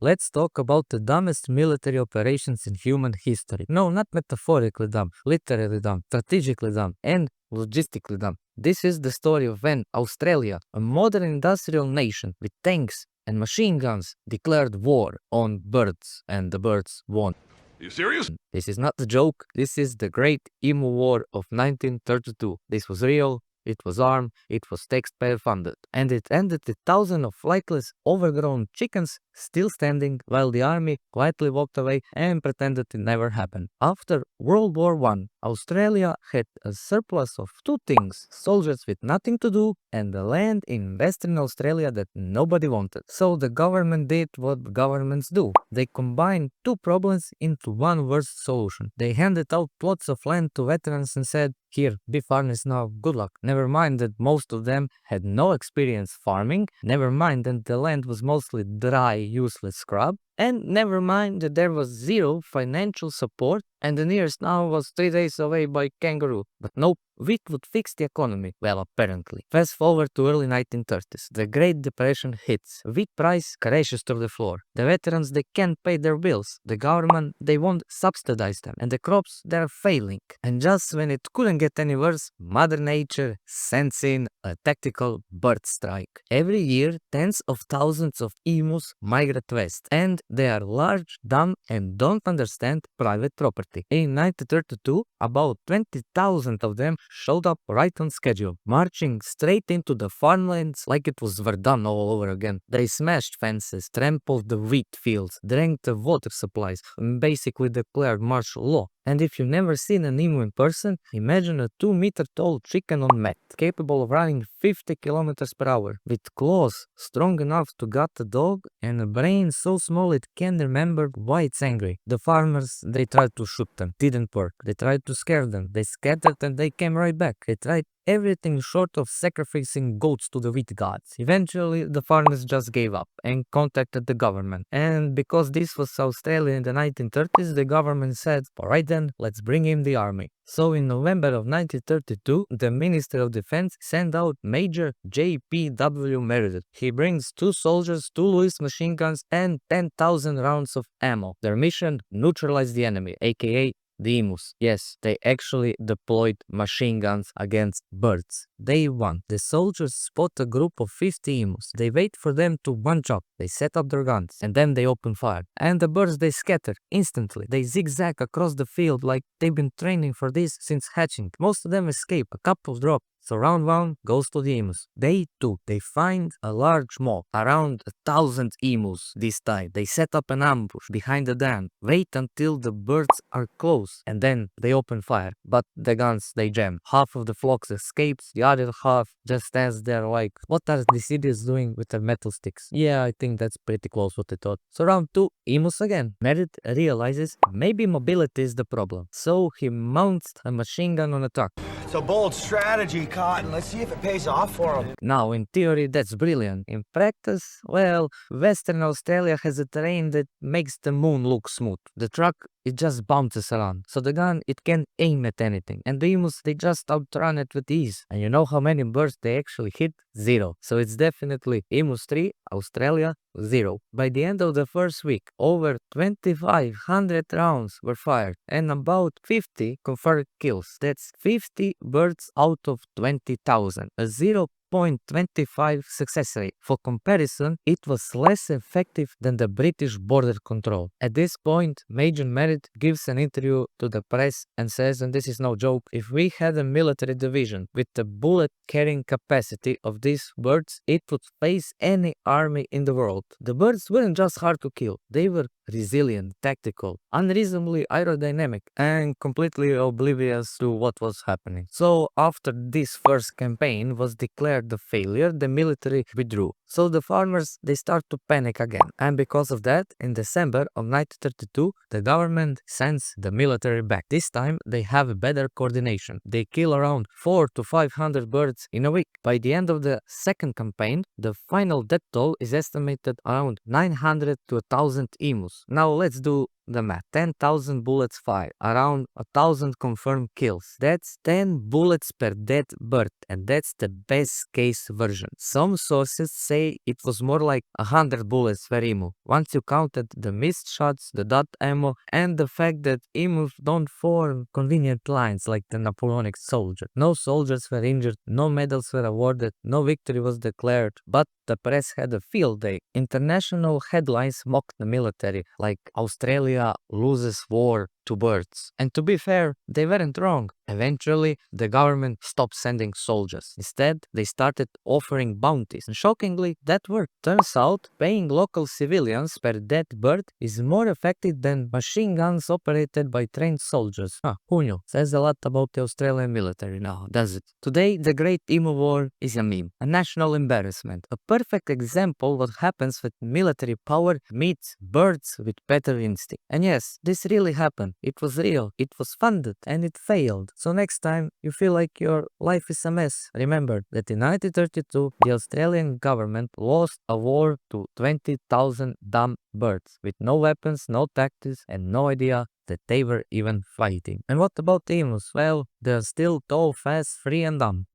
let's talk about the dumbest military operations in human history. No, not metaphorically dumb, literally dumb, strategically dumb, and logistically dumb. This is the story of when Australia, a modern industrial nation with tanks and machine guns, declared war on birds, and the birds won. Are you serious? This is not a joke, this is the Great Emu War of 1932. This was real, it was armed, it was taxpayer funded, and it ended with thousands of flightless, overgrown chickens still standing while the army quietly walked away and pretended it never happened. After World War I, Australia had a surplus of two things: soldiers with nothing to do and the land in Western Australia that nobody wanted. So the government did what governments do. They combined two problems into one worst solution. They handed out plots of land to veterans and said, "Here, be farmers now, good luck." Never mind that most of them had no experience farming, never mind that the land was mostly dry, useless scrub, and never mind that there was zero financial support and the nearest now was 3 days away by kangaroo. But nope, wheat would fix the economy. Well, apparently. Fast forward to early 1930s. The Great Depression hits. Wheat price crashes to the floor. The veterans, they can't pay their bills. The government, they won't subsidize them. And the crops, they're failing. And just when it couldn't get any worse, Mother Nature sends in a tactical bird strike. Every year, tens of thousands of emus migrate west. And they are large, dumb, and don't understand private property. In 1932, about 20,000 of them showed up right on schedule, marching straight into the farmlands like it was Verdun all over again. They smashed fences, trampled the wheat fields, drank the water supplies, and basically declared martial law. And if you've never seen an emu in person, imagine a 2-meter tall chicken on mat, capable of running 50 kilometers per hour, with claws strong enough to gut a dog and a brain so small it can't remember why it's angry. The farmers, they tried to shoot them, didn't work. They tried to scare them, they scattered and they came right back. They tried everything short of sacrificing goats to the wheat gods. Eventually, the farmers just gave up and contacted the government. And because this was Australia in the 1930s, the government said, alright then, let's bring in the army. So in November of 1932, the Minister of Defense sent out Major J.P.W. Meredith. He brings 2 soldiers, 2 Lewis machine guns, and 10,000 rounds of ammo. Their mission: neutralize the enemy, aka the emus. Yes, they actually deployed machine guns against birds. Day 1. The soldiers spot a group of 50 emus. They wait for them to bunch up. They set up their guns and then they open fire. And the birds, they scatter instantly. They zigzag across the field like they've been training for this since hatching. Most of them escape. A couple drop. So round 1 goes to the emus. Day 2, they find a large mob, around 1,000 emus this time. They set up an ambush behind the dam, wait until the birds are close, and then they open fire. But the guns, they jam. Half of the flocks escapes, the other half just stands there like, what are these idiots doing with their metal sticks? Yeah, I think that's pretty close what they thought. So round 2, emus again. Meredith realizes maybe mobility is the problem. So he mounts a machine gun on a truck. It's a bold strategy, Cotton. Let's see if it pays off for him. Now, in theory, that's brilliant. In practice, well, Western Australia has a terrain that makes the moon look smooth. The truck, it just bounces around. So the gun, it can aim at anything. And the emus, they just outrun it with ease. And you know how many birds they actually hit? 0. So it's definitely emus 3, Australia 0. By the end of the first week, over 2,500 rounds were fired and about 50 confirmed kills. That's 50 birds out of 20,000. A 0.25 success rate. For comparison, it was less effective than the British border control. At this point, Major Merritt gives an interview to the press and says, and this is no joke, if we had a military division with the bullet carrying capacity of these birds, it would face any army in the world. The birds weren't just hard to kill, they were resilient, tactical, unreasonably aerodynamic, and completely oblivious to what was happening. So after this first campaign was declared a failure, the military withdrew. So the farmers, they start to panic again. And because of that, in December of 1932, the government sends the military back. This time, they have better coordination. They kill around 400 to 500 birds in a week. By the end of the second campaign, the final death toll is estimated around 900 to 1,000 emus. Now let's do the math. 10,000 bullets fired, around 1,000 confirmed kills. That's 10 bullets per dead bird, and that's the best case version. Some sources say Today, it was more like 100 bullets per emu. Once you counted the missed shots, the dot ammo, and the fact that emus don't form convenient lines like the Napoleonic soldier. No soldiers were injured, no medals were awarded, no victory was declared, but the press had a field day. International headlines mocked the military, like Australia loses war to birds. And to be fair, they weren't wrong. Eventually, the government stopped sending soldiers. Instead, they started offering bounties. And shockingly, that worked. Turns out, paying local civilians per dead bird is more effective than machine guns operated by trained soldiers. Who knew? Says a lot about the Australian military now, does it? Today, the Great Emu War is a meme, a national embarrassment, a perfect example what happens when military power meets birds with better instinct. And yes, this really happened. It was real, it was funded, and it failed. So next time you feel like your life is a mess, remember that in 1932, the Australian government lost a war to 20,000 dumb birds with no weapons, no tactics, and no idea that they were even fighting. And what about emus? Well, they're still tall, fast, free, and dumb.